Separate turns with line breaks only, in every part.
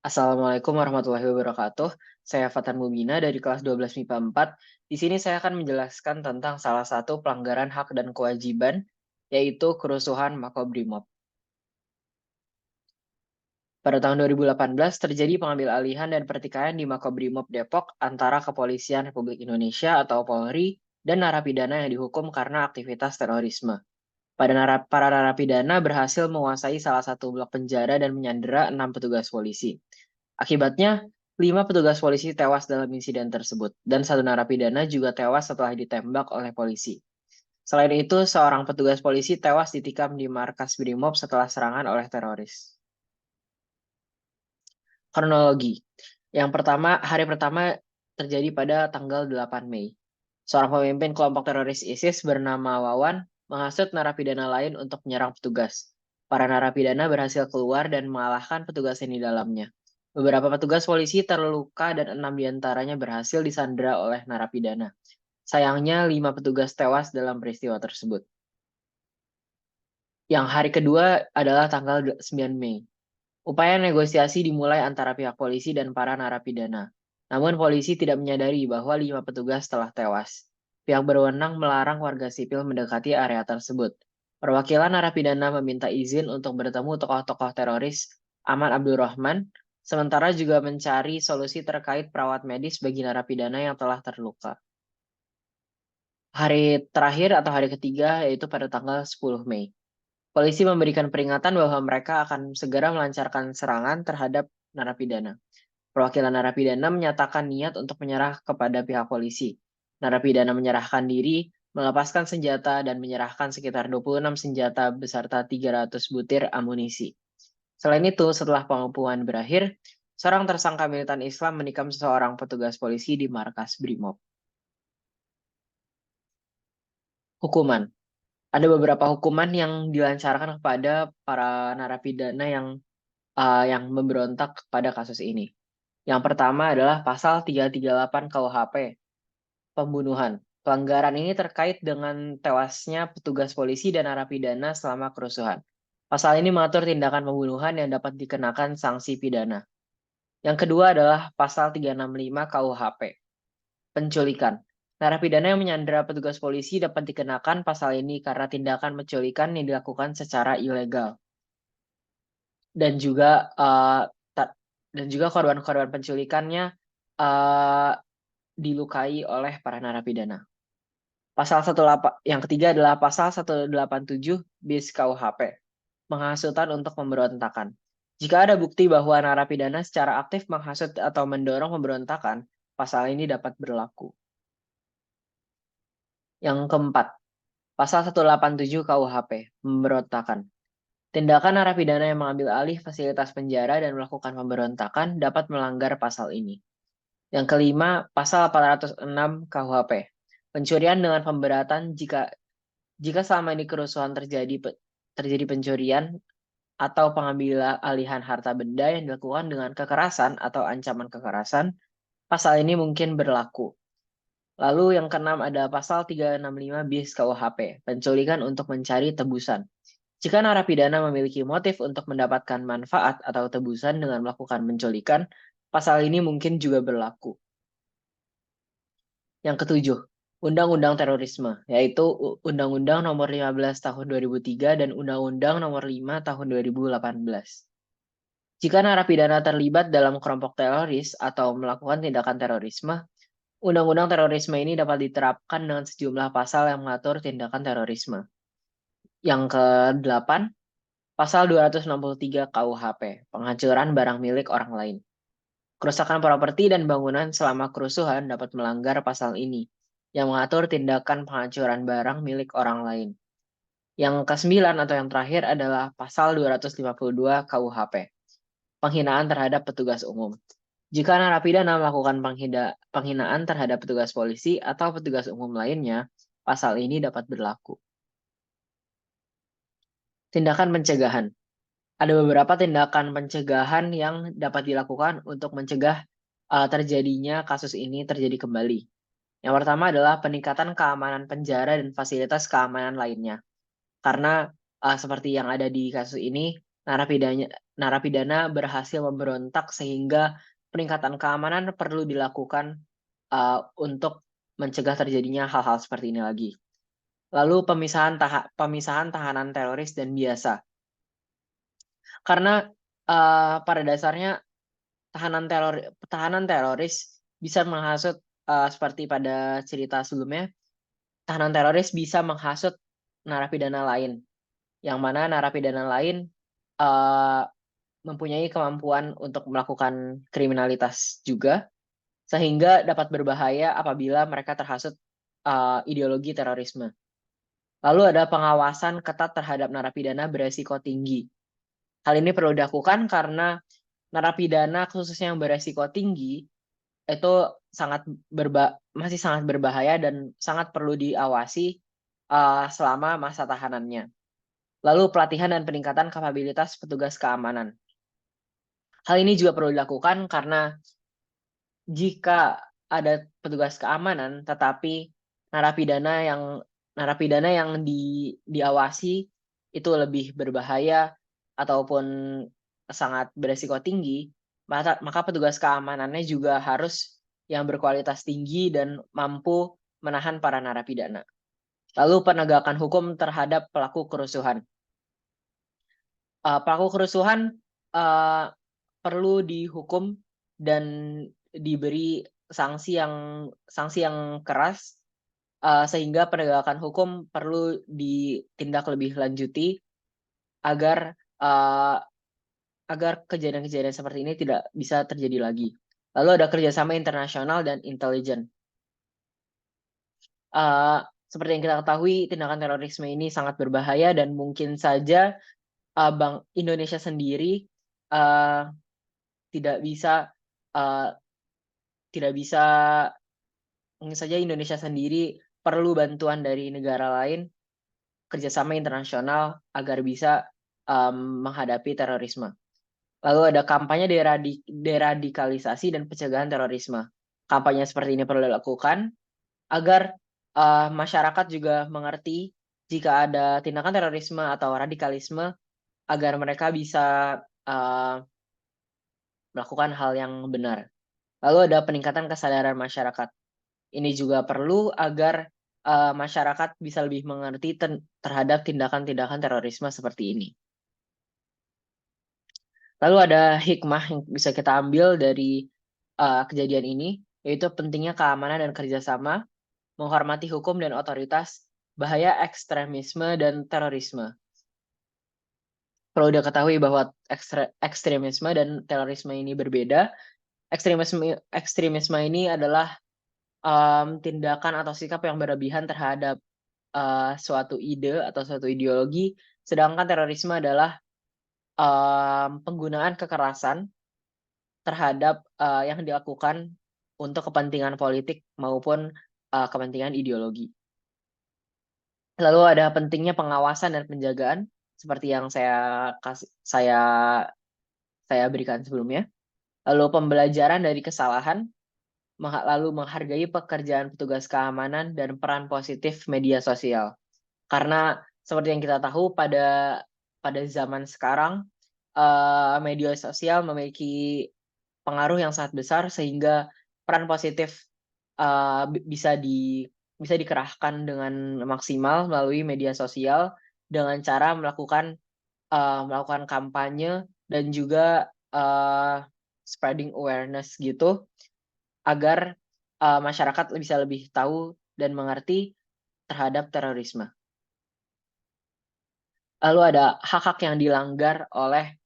Assalamualaikum warahmatullahi wabarakatuh. Saya Fatan Mubina dari kelas 12 MIPA 4. Di sini saya akan menjelaskan tentang salah satu pelanggaran hak dan kewajiban, yaitu kerusuhan Makobrimob. Pada tahun 2018 terjadi pengambil alihan dan pertikaian di Makobrimob Depok antara Kepolisian Republik Indonesia atau Polri dan narapidana yang dihukum karena aktivitas terorisme. Para narapidana berhasil menguasai salah satu blok penjara dan menyandera 6 petugas polisi. Akibatnya, 5 petugas polisi tewas dalam insiden tersebut, dan satu narapidana juga tewas setelah ditembak oleh polisi. Selain itu, seorang petugas polisi tewas ditikam di markas Brimob setelah serangan oleh teroris. Kronologi. Yang pertama, hari pertama terjadi pada tanggal 8 Mei. Seorang pemimpin kelompok teroris ISIS bernama Wawan menghasut narapidana lain untuk menyerang petugas. Para narapidana berhasil keluar dan mengalahkan petugas yang di dalamnya. Beberapa petugas polisi terluka dan 6 diantaranya berhasil disandera oleh narapidana. Sayangnya 5 petugas tewas dalam peristiwa tersebut. Yang hari kedua adalah tanggal 9 Mei. Upaya negosiasi dimulai antara pihak polisi dan para narapidana. Namun polisi tidak menyadari bahwa 5 petugas telah tewas. Pihak berwenang melarang warga sipil mendekati area tersebut. Perwakilan narapidana meminta izin untuk bertemu tokoh-tokoh teroris Aman Abdurrahman, sementara juga mencari solusi terkait perawat medis bagi narapidana yang telah terluka. Hari terakhir atau hari ketiga yaitu pada tanggal 10 Mei. Polisi memberikan peringatan bahwa mereka akan segera melancarkan serangan terhadap narapidana. Perwakilan narapidana menyatakan niat untuk menyerah kepada pihak polisi. Narapidana menyerahkan diri, melepaskan senjata, dan menyerahkan sekitar 26 senjata beserta 300 butir amunisi. Selain itu, setelah pengepungan berakhir, seorang tersangka militan Islam menikam seorang petugas polisi di markas Brimob. Hukuman. Ada beberapa hukuman yang dilancarkan kepada para narapidana yang memberontak pada kasus ini. Yang pertama adalah pasal 338 KUHP, pembunuhan. Pelanggaran ini terkait dengan tewasnya petugas polisi dan narapidana selama kerusuhan. Pasal ini mengatur tindakan pembunuhan yang dapat dikenakan sanksi pidana. Yang kedua adalah pasal 365 KUHP, penculikan. Narapidana yang menyandera petugas polisi dapat dikenakan pasal ini karena tindakan menculikan yang dilakukan secara ilegal. Dan juga korban-korban penculikannya uh, dilukai oleh para narapidana. Yang ketiga adalah pasal 187 bis KUHP, penghasutan untuk pemberontakan. Jika ada bukti bahwa narapidana secara aktif menghasut atau mendorong pemberontakan, pasal ini dapat berlaku. Yang keempat, pasal 187 KUHP, pemberontakan. Tindakan narapidana yang mengambil alih fasilitas penjara dan melakukan pemberontakan dapat melanggar pasal ini. Yang kelima, pasal 406 KUHP. Pencurian dengan pemberatan jika selama ini kerusuhan terjadi pencurian atau pengambilan alihan harta benda yang dilakukan dengan kekerasan atau ancaman kekerasan, pasal ini mungkin berlaku. Lalu yang keenam ada pasal 365 bis KUHP, penculikan untuk mencari tebusan. Jika narapidana memiliki motif untuk mendapatkan manfaat atau tebusan dengan melakukan penculikan, pasal ini mungkin juga berlaku. Yang ketujuh, Undang-Undang Terorisme, yaitu Undang-Undang Nomor 15 Tahun 2003 dan Undang-Undang Nomor 5 Tahun 2018. Jika narapidana terlibat dalam kelompok teroris atau melakukan tindakan terorisme, Undang-Undang Terorisme ini dapat diterapkan dengan sejumlah pasal yang mengatur tindakan terorisme. Yang ke-8, Pasal 263 KUHP, penghancuran barang milik orang lain. Kerusakan properti dan bangunan selama kerusuhan dapat melanggar pasal ini, yang mengatur tindakan penghancuran barang milik orang lain. Yang ke-9 atau yang terakhir adalah pasal 252 KUHP, penghinaan terhadap petugas umum. Jika narapidana melakukan penghinaan terhadap petugas polisi atau petugas umum lainnya, pasal ini dapat berlaku. Tindakan pencegahan. Ada beberapa tindakan pencegahan yang dapat dilakukan untuk mencegah terjadinya kasus ini terjadi kembali. Yang pertama adalah peningkatan keamanan penjara dan fasilitas keamanan lainnya. Karena seperti yang ada di kasus ini, narapidana berhasil memberontak sehingga peningkatan keamanan perlu dilakukan untuk mencegah terjadinya hal-hal seperti ini lagi. Lalu pemisahan tahanan teroris dan biasa. Karena pada dasarnya tahanan teroris bisa menghasut seperti pada cerita sebelumnya, tahanan teroris bisa menghasut narapidana lain, yang mana narapidana lain mempunyai kemampuan untuk melakukan kriminalitas juga, sehingga dapat berbahaya apabila mereka terhasut ideologi terorisme. Lalu ada pengawasan ketat terhadap narapidana beresiko tinggi. Hal ini perlu dilakukan karena narapidana khususnya yang beresiko tinggi itu masih sangat berbahaya dan sangat perlu diawasi selama masa tahanannya. Lalu pelatihan dan peningkatan kapabilitas petugas keamanan. Hal ini juga perlu dilakukan karena jika ada petugas keamanan tetapi narapidana yang diawasi itu lebih berbahaya ataupun sangat beresiko tinggi, maka petugas keamanannya juga harus yang berkualitas tinggi dan mampu menahan para narapidana. Lalu penegakan hukum terhadap pelaku kerusuhan. Pelaku kerusuhan perlu dihukum dan diberi sanksi yang keras, sehingga penegakan hukum perlu ditindak lebih lanjuti agar kejadian-kejadian seperti ini tidak bisa terjadi lagi. Lalu ada kerjasama internasional dan intelijen. Seperti yang kita ketahui, tindakan terorisme ini sangat berbahaya dan mungkin saja Bank Indonesia sendiri tidak bisa mungkin saja Indonesia sendiri perlu bantuan dari negara lain, kerjasama internasional agar bisa menghadapi terorisme. Lalu ada kampanye deradikalisasi dan pencegahan terorisme. Kampanye seperti ini perlu dilakukan agar masyarakat juga mengerti jika ada tindakan terorisme atau radikalisme, agar mereka bisa melakukan hal yang benar. Lalu ada peningkatan kesadaran masyarakat. Ini juga perlu agar masyarakat bisa lebih mengerti terhadap tindakan-tindakan terorisme seperti ini. Lalu ada hikmah yang bisa kita ambil dari kejadian ini, yaitu pentingnya keamanan dan kerjasama, menghormati hukum dan otoritas, bahaya ekstremisme dan terorisme. Perlu diketahui bahwa ekstremisme dan terorisme ini berbeda. Ekstremisme ini adalah tindakan atau sikap yang berlebihan terhadap suatu ide atau suatu ideologi, sedangkan terorisme adalah penggunaan kekerasan terhadap yang dilakukan untuk kepentingan politik maupun kepentingan ideologi. Lalu ada pentingnya pengawasan dan penjagaan seperti yang saya berikan sebelumnya. Lalu pembelajaran dari kesalahan, lalu menghargai pekerjaan petugas keamanan dan peran positif media sosial. Karena seperti yang kita tahu pada zaman sekarang media sosial memiliki pengaruh yang sangat besar sehingga peran positif bisa dikerahkan dengan maksimal melalui media sosial dengan cara melakukan kampanye dan juga spreading awareness gitu agar masyarakat bisa lebih tahu dan mengerti terhadap terorisme. Lalu ada hak-hak yang dilanggar oleh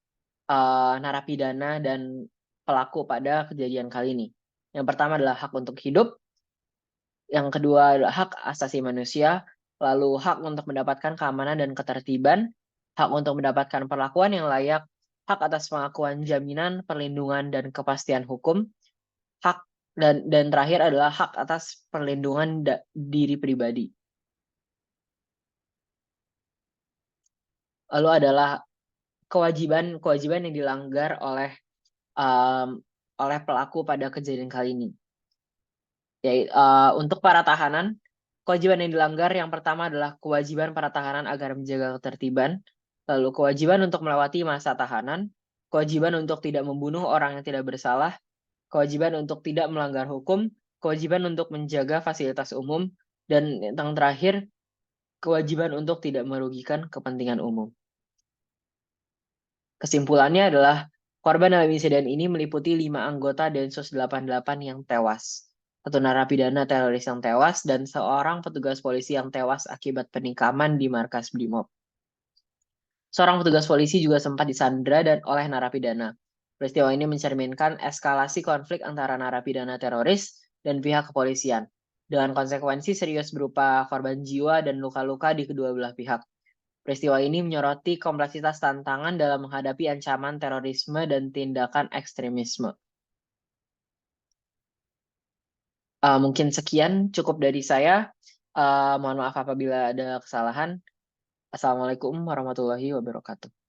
narapidana dan pelaku pada kejadian kali ini. Yang pertama adalah hak untuk hidup, yang kedua adalah hak asasi manusia, lalu hak untuk mendapatkan keamanan dan ketertiban, hak untuk mendapatkan perlakuan yang layak, hak atas pengakuan jaminan, perlindungan, dan kepastian hukum, hak dan terakhir adalah hak atas perlindungan diri pribadi. Lalu adalah kewajiban yang dilanggar oleh pelaku pada kejadian kali ini. Untuk para tahanan, kewajiban yang dilanggar yang pertama adalah kewajiban para tahanan agar menjaga ketertiban. lalu kewajiban untuk melewati masa tahanan, kewajiban untuk tidak membunuh orang yang tidak bersalah, kewajiban untuk tidak melanggar hukum, kewajiban untuk menjaga fasilitas umum, dan yang terakhir, kewajiban untuk tidak merugikan kepentingan umum. Kesimpulannya adalah korban dalam insiden ini meliputi 5 anggota Densus 88 yang tewas, 1 narapidana teroris yang tewas, dan seorang petugas polisi yang tewas akibat penikaman di markas Brimob. Seorang petugas polisi juga sempat disandra dan oleh narapidana. Peristiwa ini mencerminkan eskalasi konflik antara narapidana teroris dan pihak kepolisian, dengan konsekuensi serius berupa korban jiwa dan luka-luka di kedua belah pihak. Peristiwa ini menyoroti kompleksitas tantangan dalam menghadapi ancaman terorisme dan tindakan ekstremisme. Mungkin sekian cukup dari saya. Mohon maaf apabila ada kesalahan. Assalamualaikum warahmatullahi wabarakatuh.